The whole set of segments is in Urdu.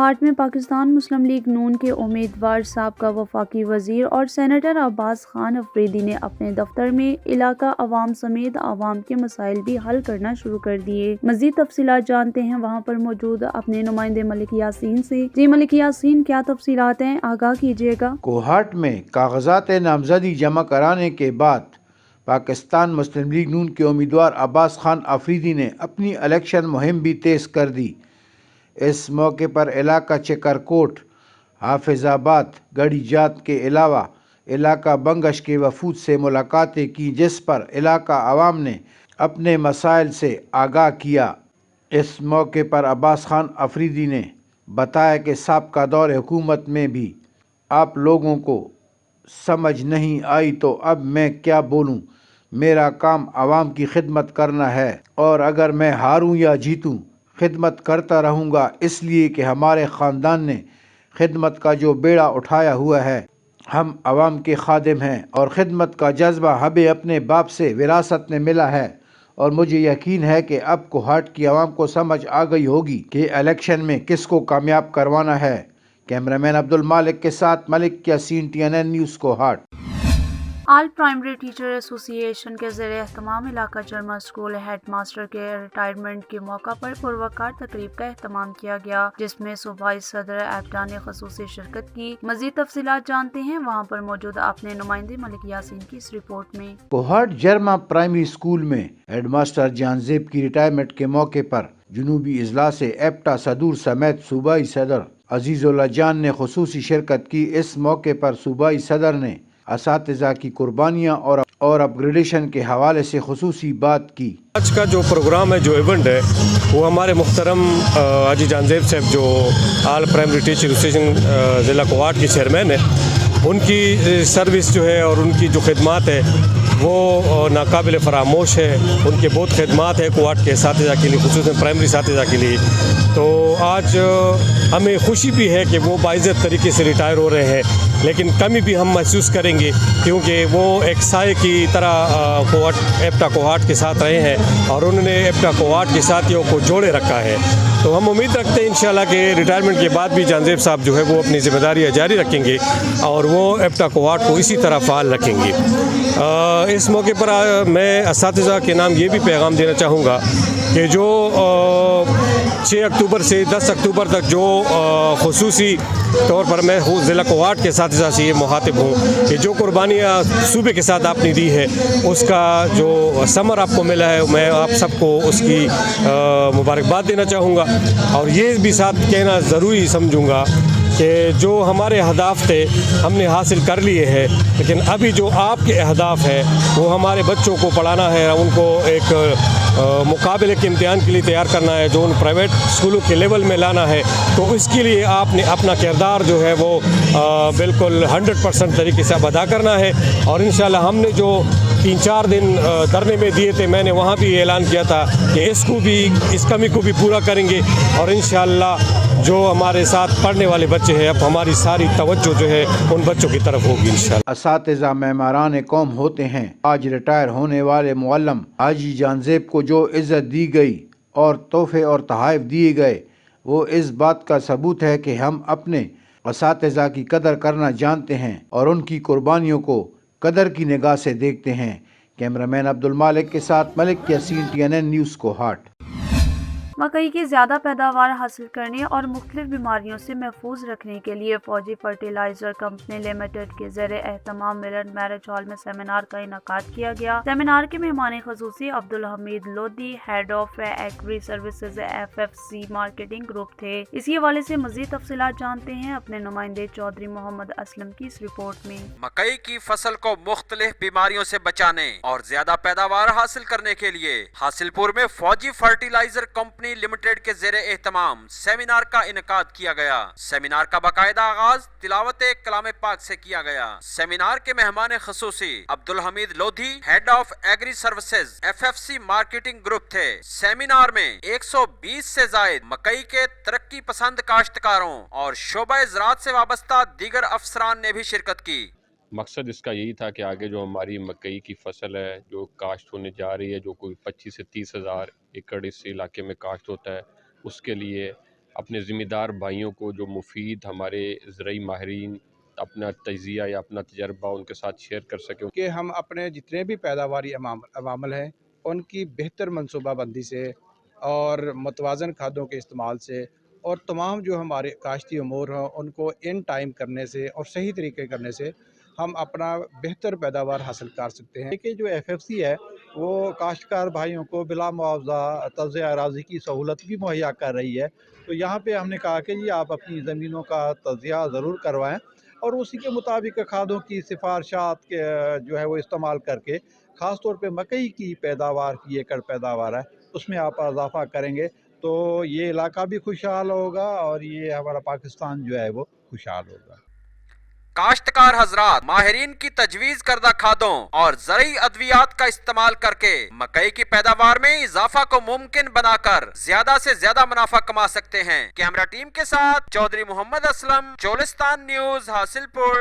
کوہاٹ میں پاکستان مسلم لیگ نون کے امیدوار سابقہ وفاقی وزیر اور سینیٹر عباس خان افریدی نے اپنے دفتر میں علاقہ عوام سمیت عوام کے مسائل بھی حل کرنا شروع کر دیے۔ مزید تفصیلات جانتے ہیں وہاں پر موجود اپنے نمائندے ملک یاسین سے۔ جی ملک یاسین، کیا تفصیلات ہیں، آگاہ کیجیے گا۔ کوہاٹ میں کاغذات نامزدگی جمع کرانے کے بعد پاکستان مسلم لیگ نون کے امیدوار عباس خان افریدی نے اپنی الیکشن مہم بھی تیز کر دی۔ اس موقع پر علاقہ چکرکوٹ، حافظ آباد، گڑھی جات کے علاوہ علاقہ بنگش کے وفود سے ملاقاتیں کی، جس پر علاقہ عوام نے اپنے مسائل سے آگاہ کیا۔ اس موقع پر عباس خان افریدی نے بتایا کہ سابقہ دور حکومت میں بھی آپ لوگوں کو سمجھ نہیں آئی تو اب میں کیا بولوں، میرا کام عوام کی خدمت کرنا ہے، اور اگر میں ہاروں یا جیتوں خدمت کرتا رہوں گا، اس لیے کہ ہمارے خاندان نے خدمت کا جو بیڑا اٹھایا ہوا ہے، ہم عوام کے خادم ہیں اور خدمت کا جذبہ ہمیں اپنے باپ سے وراثت میں ملا ہے، اور مجھے یقین ہے کہ اب کوہاٹ کی عوام کو سمجھ آ گئی ہوگی کہ الیکشن میں کس کو کامیاب کروانا ہے۔ کیمرہ مین عبد المالک کے ساتھ ملک یاسین، TNN نیوز کوہاٹ۔ آل پرائمری ٹیچر ایسوسی ایشن کے زیر اہتمام علاقہ جرما اسکول ہیڈ ماسٹر کے ریٹائرمنٹ کے موقع پر پروقار تقریب کا اہتمام کیا گیا، جس میں صوبائی صدر ایپٹا نے خصوصی شرکت کی۔ مزید تفصیلات جانتے ہیں وہاں پر موجود اپنے نمائندے ملک یاسین کی اس رپورٹ میں۔ کوہاٹ جرما پرائمری اسکول میں ہیڈ ماسٹر جان زیب کی ریٹائرمنٹ کے موقع پر جنوبی اضلاع سے ایپٹا صدور سمیت صوبائی صدر عزیز اللہ جان نے خصوصی شرکت کی۔ اس موقع پر صوبائی صدر نے اساتذہ کی قربانیاں اور اپ گریڈیشن کے حوالے سے خصوصی بات کی۔ آج کا جو پروگرام ہے، جو ایونٹ ہے، وہ ہمارے محترم حاجی جان زیب صاحب جو آل پرائمری ٹیچر ایسوسیشن ضلع کوہاٹ کے چیئرمین ہیں، ان کی سروس جو ہے اور ان کی جو خدمات ہے وہ ناقابل فراموش ہے۔ ان کے بہت خدمات ہیں کوہاٹ کے اساتذہ کے لیے، خصوصاً پرائمری اساتذہ کے لیے۔ تو آج ہمیں خوشی بھی ہے کہ وہ باعزت طریقے سے ریٹائر ہو رہے ہیں، لیکن کمی بھی ہم محسوس کریں گے کیونکہ وہ ایک سائے کی طرح ایپٹا کوہاٹ کے ساتھ رہے ہیں اور انہوں نے ایپٹا کوہاٹ کے ساتھیوں کو جوڑے رکھا ہے۔ تو ہم امید رکھتے ہیں انشاءاللہ کہ ریٹائرمنٹ کے بعد بھی جان زیب صاحب جو ہے وہ اپنی ذمہ داریاں جاری رکھیں گے اور وہ ایپٹا کوہاٹ کو اسی طرح فعال رکھیں گے۔ اس موقع پر میں اساتذہ کے نام یہ بھی پیغام دینا چاہوں گا کہ جو 6 اکتوبر سے 10 اکتوبر تک جو خصوصی طور پر میں ضلع کوہاٹ کے اساتذہ سے یہ مخاطب ہوں کہ جو قربانیاں صوبے کے ساتھ آپ نے دی ہے، اس کا جو ثمر آپ کو ملا ہے، میں آپ سب کو اس کی مبارکباد دینا چاہوں گا، اور یہ بھی ساتھ کہنا ضروری سمجھوں گا کہ جو ہمارے اہداف تھے ہم نے حاصل کر لیے ہیں، لیکن ابھی جو آپ کے اہداف ہیں وہ ہمارے بچوں کو پڑھانا ہے، ان کو ایک مقابلے کے امتحان کے لیے تیار کرنا ہے، جو ان پرائیویٹ اسکولوں کے لیول میں لانا ہے۔ تو اس کے لیے آپ نے اپنا کردار جو ہے وہ بالکل 100% طریقے سے اب ادا کرنا ہے، اور انشاءاللہ ہم نے جو 3-4 دن دھرنے میں دیے تھے، میں نے وہاں بھی اعلان کیا تھا کہ اس کمی کو بھی پورا کریں گے، اور انشاءاللہ جو ہمارے ساتھ پڑھنے والے بچے ہیں، اب ہماری ساری توجہ جو ہے ان بچوں کی طرف ہوگی انشاءاللہ۔ اساتذہ معماران قوم ہوتے ہیں۔ آج ریٹائر ہونے والے معلم حاجی جان زیب کو جو عزت دی گئی اور تحفے اور تحائف دیے گئے، وہ اس بات کا ثبوت ہے کہ ہم اپنے اساتذہ کی قدر کرنا جانتے ہیں اور ان کی قربانیوں کو قدر کی نگاہ سے دیکھتے ہیں۔ کیمرہ مین عبد المالک کے ساتھ ملک یاسین، TNN نیوز کوہاٹ۔ مکئی کی زیادہ پیداوار حاصل کرنے اور مختلف بیماریوں سے محفوظ رکھنے کے لیے فوجی فرٹیلائزر کمپنی لمیٹڈ کے زیر اہتمام ملن میرج ہال میں سیمینار کا انعقاد کیا گیا۔ سیمینار کے مہمان خصوصی Abdul Hamid Lodhi, head of agri services FFC marketing group تھے۔ اسی حوالے سے مزید تفصیلات جانتے ہیں اپنے نمائندے چودھری محمد اسلم کی اس رپورٹ میں۔ مکئی کی فصل کو مختلف بیماریوں سے بچانے اور زیادہ پیداوار حاصل کرنے کے لیے حاصل پور میں فوجی فرٹیلائزر کمپنی لمیٹڈ کے زیر اہتمام سیمینار کا انعقاد کیا گیا۔ سیمینار کا باقاعدہ آغاز تلاوت کلام پاک سے کیا گیا۔ سیمینار کے مہمان خصوصی Abdul Hamid Lodhi, head of agri services FFC marketing group تھے۔ سیمینار میں 120 سے زائد مکئی کے ترقی پسند کاشتکاروں اور شعبہ زراعت سے وابستہ دیگر افسران نے بھی شرکت کی۔ مقصد اس کا یہی تھا کہ آگے جو ہماری مکئی کی فصل ہے جو کاشت ہونے جا رہی ہے، جو کوئی 25 سے 30 ہزار ایکڑ اس علاقے میں کاشت ہوتا ہے، اس کے لیے اپنے ذمہ دار بھائیوں کو جو مفید ہمارے زرعی ماہرین اپنا تجزیہ یا اپنا تجربہ ان کے ساتھ شیئر کر سکیں کہ ہم اپنے جتنے بھی پیداواری عوامل ہیں ان کی بہتر منصوبہ بندی سے اور متوازن کھادوں کے استعمال سے اور تمام جو ہمارے کاشتی امور ہیں ان کو ان ٹائم کرنے سے اور صحیح طریقے کرنے سے ہم اپنا بہتر پیداوار حاصل کر سکتے ہیں کہ جو FFC ہے وہ کاشتکار بھائیوں کو بلا معاوضہ تجزیہ اراضی کی سہولت بھی مہیا کر رہی ہے. تو یہاں پہ ہم نے کہا کہ جی آپ اپنی زمینوں کا تجزیہ ضرور کروائیں اور اسی کے مطابق کھادوں کی سفارشات کے جو ہے وہ استعمال کر کے خاص طور پہ مکئی کی پیداوار کی ایکڑ پیداوار ہے اس میں آپ اضافہ کریں گے تو یہ علاقہ بھی خوشحال ہوگا اور یہ ہمارا پاکستان جو ہے وہ خوشحال ہوگا. کاشتکار حضرات ماہرین کی تجویز کردہ کھادوں اور زرعی ادویات کا استعمال کر کے مکئی کی پیداوار میں اضافہ کو ممکن بنا کر زیادہ سے زیادہ منافع کما سکتے ہیں. کیمرہ ٹیم کے ساتھ چودھری محمد اسلم، چولستان نیوز، حاصل پور.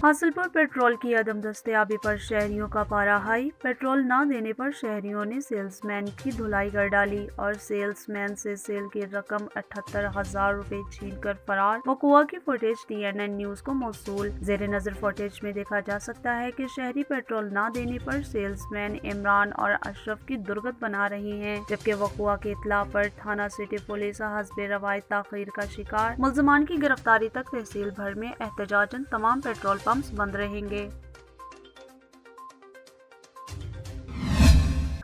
حاصل پور پیٹرول کی عدم دستیابی پر شہریوں کا پارا ہائی. پیٹرول نہ دینے پر شہریوں نے سیلز مین کی دھلائی کر ڈالی اور سیلز مین سے سیل کی رقم 78,000 روپے چھین کر فرار. وقوع کی فوٹیج TNN نیوز کو موصول. زیر نظر فوٹیج میں دیکھا جا سکتا ہے کہ شہری پیٹرول نہ دینے پر سیلز مین عمران اور اشرف کی درگت بنا رہی ہیں، جبکہ وقوع کی اطلاع پر تھانہ سٹی پولیس حسب روایت تاخیر کا شکار. ملزمان کی گرفتاری تک تحصیل بھر میں احتجاجاً تمام پیٹرول پمپس بند رہیں گے.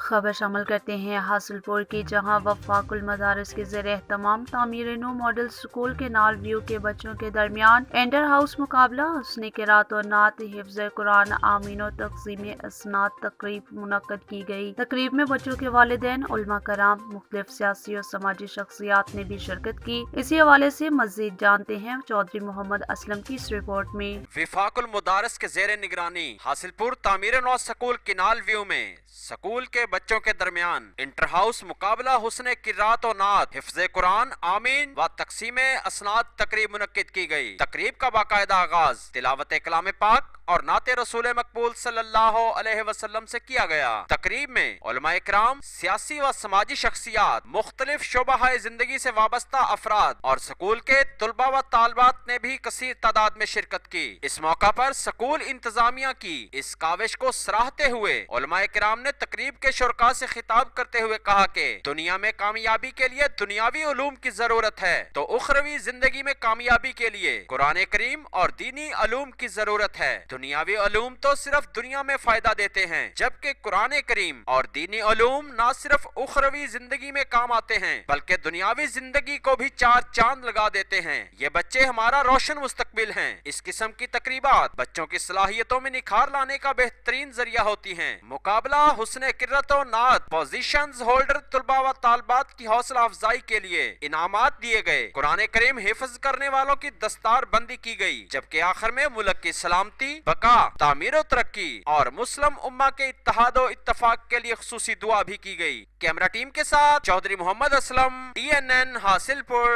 خبر شامل کرتے ہیں حاصل پور کی، جہاں وفاق المدارس کے زیر اہتمام تعمیر نو ماڈل سکول کے نال ویو کے بچوں کے درمیان انٹر ہاؤس مقابلہ حسن قرات و نعت، حفظ قرآن آمین و تقسیم اسناد تقریب منعقد کی گئی. تقریب میں بچوں کے والدین، علماء کرام، مختلف سیاسی اور سماجی شخصیات نے بھی شرکت کی. اسی حوالے سے مزید جانتے ہیں چودھری محمد اسلم کی اس رپورٹ میں. وفاق المدارس کے زیر نگرانی حاصل پور تعمیر نو سکول کنال ویو میں سکول کے بچوں کے درمیان انٹر ہاؤس مقابلہ حسن قرات و نعت، حفظ قرآن آمین و تقسیم اسناد تقریب منعقد کی گئی. تقریب کا باقاعدہ آغاز تلاوت کلام پاک اور نعت رسول مقبول صلی اللہ علیہ وسلم سے کیا گیا. تقریب میں علماء اکرام، سیاسی و سماجی شخصیات، مختلف شعبہ زندگی سے وابستہ افراد اور سکول کے طلباء و طالبات نے بھی کثیر تعداد میں شرکت کی. اس موقع پر سکول انتظامیہ کی اس کاوش کو سراہتے ہوئے علماء اکرام نے تقریب کے شرکاء سے خطاب کرتے ہوئے کہا کہ دنیا میں کامیابی کے لیے دنیاوی علوم کی ضرورت ہے تو اخروی زندگی میں کامیابی کے لیے قرآن کریم اور دینی علوم کی ضرورت ہے. دنیاوی علوم تو صرف دنیا میں فائدہ دیتے ہیں، جبکہ قرآن کریم اور دینی علوم نہ صرف اخروی زندگی میں کام آتے ہیں بلکہ دنیاوی زندگی کو بھی چار چاند لگا دیتے ہیں. یہ بچے ہمارا روشن مستقبل ہیں. اس قسم کی تقریبات بچوں کی صلاحیتوں میں نکھار لانے کا بہترین ذریعہ ہوتی ہیں. مقابلہ حسن قرات و نعت پوزیشنز ہولڈر طلباء و طالبات کی حوصلہ افزائی کے لیے انعامات دیے گئے. قرآن کریم حفظ کرنے والوں کی دستار بندی کی گئی، جبکہ آخر میں ملک کی سلامتی، بقا، تعمیر و ترقی اور مسلم امہ کے اتحاد و اتفاق کے لیے خصوصی دعا بھی کی گئی. کیمرہ ٹیم کے ساتھ چودھری محمد اسلم، TNN حاصل پور.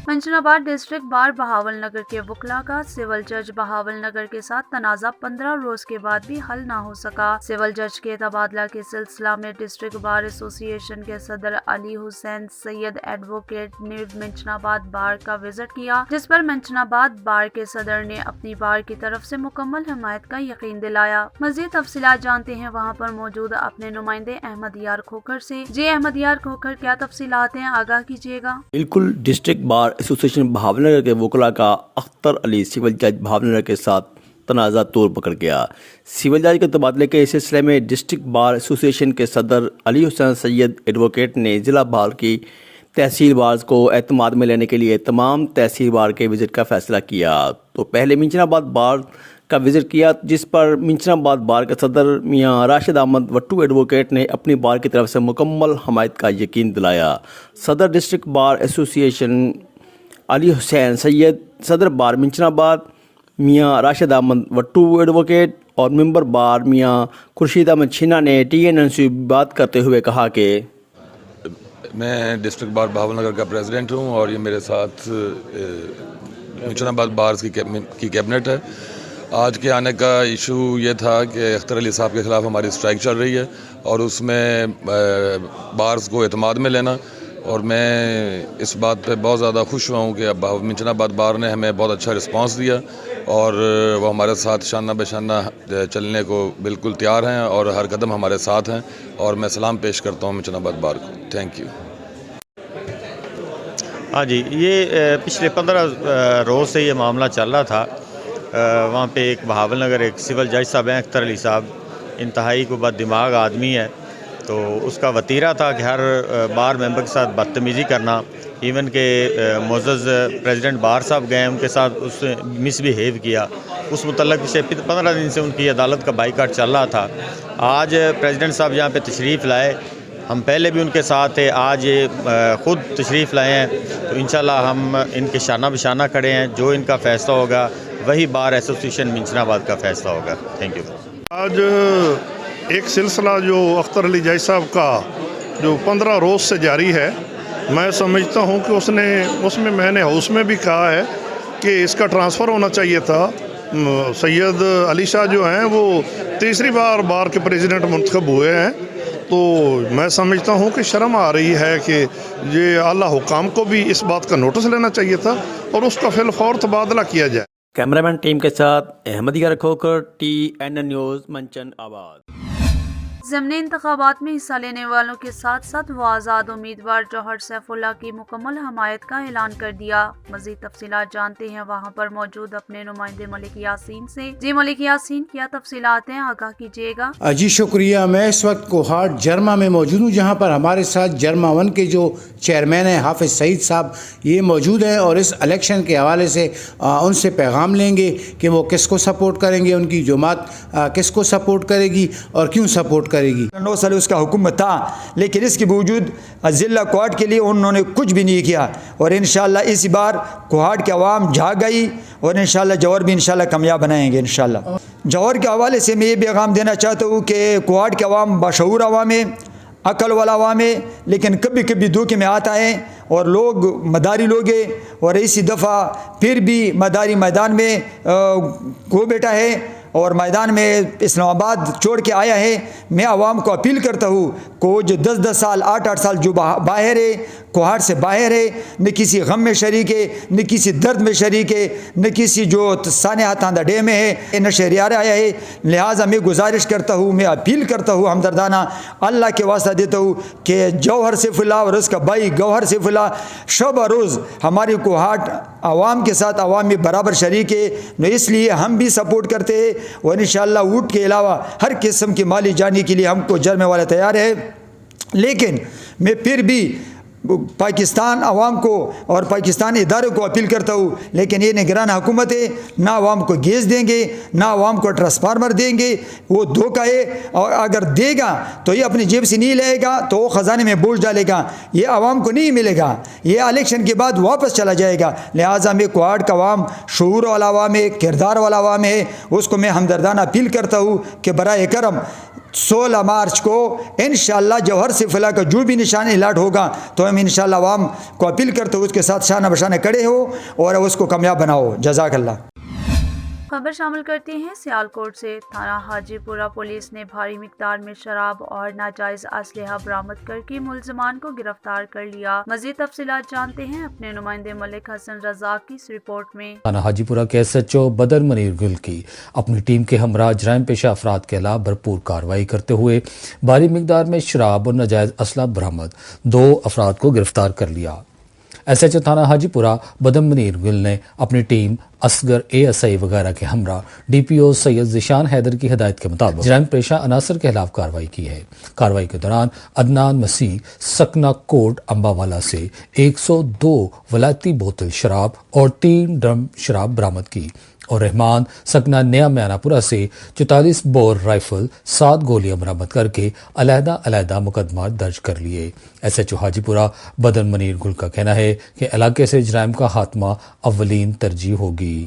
منشن آباد ڈسٹرکٹ بار بہاول نگر کے وکلاء کا سول جج بہاول نگر کے ساتھ تنازع 15 روز کے بعد بھی حل نہ ہو سکا. سول جج کے تبادلہ کے سلسلہ میں ڈسٹرکٹ بار ایسوسی ایشن کے صدر علی حسین سید ایڈوکیٹ نے منشن آباد بار کا وزٹ کیا، جس پر منشن آباد بار کے صدر نے اپنی بار کی طرف سے مکمل حمایت کا یقین دلایا. مزید تفصیلات جانتے ہیں وہاں پر موجود اپنے نمائندے احمد یار کھوکھر سے. جی احمد یار کھوکھر، کیا تفصیلات ہیں، آگاہ کیجیے گا. بالکل، ڈسٹرکٹ بار ایسوسی ایشن بہاول نگر کے وکلاء کا اختر علی سول جج بہاول نگر کے ساتھ تنازع طور پکڑ گیا. سول جج کے تبادلے کے سلسلے میں ڈسٹرکٹ بار ایسوسی ایشن کے صدر علی حسین سید ایڈوکیٹ نے ضلع بار کی تحصیل بارز کو اعتماد میں لینے کے لیے تمام تحصیل بار کے وزٹ کا فیصلہ کیا. تو پہلے منشن آباد بار کا وزٹ کیا، جس پر منشن آباد بار کے صدر میاں راشد احمد وٹو ایڈوکیٹ نے اپنی بار کی طرف سے مکمل حمایت کا یقین دلایا. صدر ڈسٹرکٹ بار ایسوسی ایشن علی حسین سید، صدر بار منشن آباد میاں راشد احمد وٹو ایڈوکیٹ اور ممبر بار میاں خورشید احمد چھینا نے TNN سے بات کرتے ہوئے کہا کہ میں ڈسٹرکٹ بار بہاول نگر کا پریزیڈنٹ ہوں اور یہ میرے ساتھ منشن آباد بارز کی کیبنٹ ہے. آج کے آنے کا ایشو یہ تھا کہ اختر علی صاحب کے خلاف ہماری اسٹرائک چل رہی ہے اور اس میں بارز کو اعتماد میں لینا. اور میں اس بات پہ بہت زیادہ خوش ہوا ہوں کہ اب منچن آباد بار نے ہمیں بہت اچھا رسپانس دیا اور وہ ہمارے ساتھ شانہ بشانہ چلنے کو بالکل تیار ہیں اور ہر قدم ہمارے ساتھ ہیں، اور میں سلام پیش کرتا ہوں منچن آباد بار کو. Thank you. ہاں جی، یہ پچھلے 15 روز سے یہ معاملہ چل رہا تھا. وہاں پہ ایک بہاول نگر ایک سول جج صاحب ہیں اختر علی صاحب، انتہائی کو بد دماغ آدمی ہے. تو اس کا وتیرہ تھا کہ ہر بار ممبر کے ساتھ بدتمیزی کرنا. ایون کہ معزز پریزیڈنٹ بار صاحب گئے، ان کے ساتھ اس نے مس بیہیو کیا. اس متعلق پچھلے 15 دن سے ان کی عدالت کا بائیکاٹ چل رہا تھا. آج پریزیڈنٹ صاحب یہاں پہ تشریف لائے، ہم پہلے بھی ان کے ساتھ تھے، آج یہ خود تشریف لائے ہیں. تو انشاءاللہ ہم ان کے شانہ بشانہ کھڑے ہیں. جو ان کا فیصلہ ہوگا وہی بار ایسوسیشن منچن آباد کا فیصلہ ہوگا. Thank you. آج ایک سلسلہ جو اختر علی جج صاحب کا جو 15 روز سے جاری ہے، میں سمجھتا ہوں کہ اس میں میں نے ہاؤس میں بھی کہا ہے کہ اس کا ٹرانسفر ہونا چاہیے تھا. سید علی شاہ جو ہیں وہ تیسری بار کے پریزیڈنٹ منتخب ہوئے ہیں. تو میں سمجھتا ہوں کہ شرم آ رہی ہے کہ یہ اعلیٰ حکام کو بھی اس بات کا نوٹس لینا چاہیے تھا اور اس کا فی الفور تبادلہ کیا جائے. کیمرہ مین ٹیم کے ساتھ احمد یار کھوکر، TN نیوز، منچن آباد. ضمنی انتخابات میں حصہ لینے والوں کے ساتھ ساتھ وہ آزاد امیدوار جوہر سیف اللہ کی مکمل حمایت کا اعلان کر دیا. مزید تفصیلات جانتے ہیں وہاں پر موجود اپنے نمائندے ملک یاسین سے. جی ملک یاسین، کیا تفصیلات ہیں، آگاہ کیجیے گا. جی شکریہ. میں اس وقت کوہاٹ جرما میں موجود ہوں، جہاں پر ہمارے ساتھ جرما 1 کے جو چیئرمین ہیں حافظ سعید صاحب یہ موجود ہیں اور اس الیکشن کے حوالے سے ان سے پیغام لیں گے کہ وہ کس کو سپورٹ کریں گے، ان کی جماعت کس کو سپورٹ کرے گی اور کیوں سپورٹ کرے گی. 9 سال اس کا حکومت تھا، لیکن اس کے باوجود ضلع کوہاٹ کے لیے انہوں نے کچھ بھی نہیں کیا. اور انشاءاللہ اس بار کوہاٹ کے عوام جھاگ گئی اور انشاءاللہ جوہر بھی انشاءاللہ کامیاب بنائیں گے انشاءاللہ. جوہر کے حوالے سے میں یہ پیغام دینا چاہتا ہوں کہ کوہاٹ کے عوام باشعور عوام ہے، عقل والا عوام ہے، لیکن کبھی کبھی دھوکے میں آتا ہے اور لوگ مداری لوگ ہیں. اور اسی دفعہ پھر بھی مداری میدان میں کو بیٹا ہے اور میدان میں اسلام آباد چھوڑ کے آیا ہے. میں عوام کو اپیل کرتا ہوں کہ جو 10 سال 8 سال جو باہر ہے، کوہاٹ سے باہر ہے، نہ کسی غم میں شریک ہے، نہ کسی درد میں شریک ہے، نہ کسی جو سانحہ تاندہ ڈے میں ہے، نہ شہریار آیا ہے. لہٰذا میں گزارش کرتا ہوں، میں اپیل کرتا ہوں ہمدردانہ اللہ کے واسطہ دیتا ہوں کہ جوہر سیف اللہ اور اس کا بھائی گوہر سیف اللہ شب روز ہماری کوہاٹ عوام کے ساتھ عوام میں برابر شریک ہے. اس لیے ہم بھی سپورٹ کرتے ہیں اور انشاءاللہ ووٹ کے علاوہ ہر قسم کی مالی جانی کے لیے ہم کو جرمے والے تیار ہے. لیکن میں پھر بھی پاکستان عوام کو اور پاکستان اداروں کو اپیل کرتا ہوں، لیکن یہ نگران حکومت ہے، نہ عوام کو گیس دیں گے نہ عوام کو ٹرانسفارمر دیں گے. وہ دھوکہ ہے، اور اگر دے گا تو یہ اپنی جیب سے نہیں لے گا تو وہ خزانے میں بوجھ ڈالے گا. یہ عوام کو نہیں ملے گا، یہ الیکشن کے بعد واپس چلا جائے گا. لہٰذا میں کوہاٹ کا عوام شعور والا عوام ہے، کردار والا عوام ہے، اس کو میں ہمدردانہ اپیل کرتا ہوں کہ برائے کرم 16 مارچ کو انشاءاللہ جوہر سیف اللہ کا جو بھی نشان الاٹ ہوگا تو ہم انشاءاللہ عوام کو اپیل کرتے ہو اس کے ساتھ شانہ بشانہ کھڑے ہو اور اس کو کامیاب بناؤ. جزاک اللہ. خبر شامل کرتے ہیں سیالکوٹ سے. تھانہ حاجی پورہ پولیس نے بھاری مقدار میں شراب اور ناجائز اسلحہ برآمد کر کے ملزمان کو گرفتار کر لیا. مزید تفصیلات جانتے ہیں اپنے نمائندے ملک حسن رضا کی اس رپورٹ میں. تھانہ حاجی پورہ کے SHO بدر منیر گل کی اپنی ٹیم کے ہمراہ جرائم پیشہ افراد کے خلاف بھرپور کارروائی کرتے ہوئے بھاری مقدار میں شراب اور ناجائز اسلحہ برآمد 2 افراد کو گرفتار کر لیا. SHO تھانہ حاجی پورہ بدر منیر گل نے اپنی ٹیم اصغر ASI وغیرہ کے ہمراہ DPO سید ذیشان حیدر کی ہدایت کے مطابق جرائم پیشہ عناصر کے خلاف کارروائی کی ہے. کارروائی کے دوران عدنان مسیح سکنا کوٹ امباوالا سے 102 ولایتی بوتل شراب اور 3 ڈرم شراب برآمد کی اور رحمان سکنا نیا میانہ پورہ سے 44 بور رائفل 7 گولیاں برآمد کر کے علیحدہ مقدمات درج کر لیے. SHO حاجی پورہ بدر منیر گل کا کہنا ہے کہ علاقے سے جرائم کا خاتمہ اولین ترجیح ہوگی.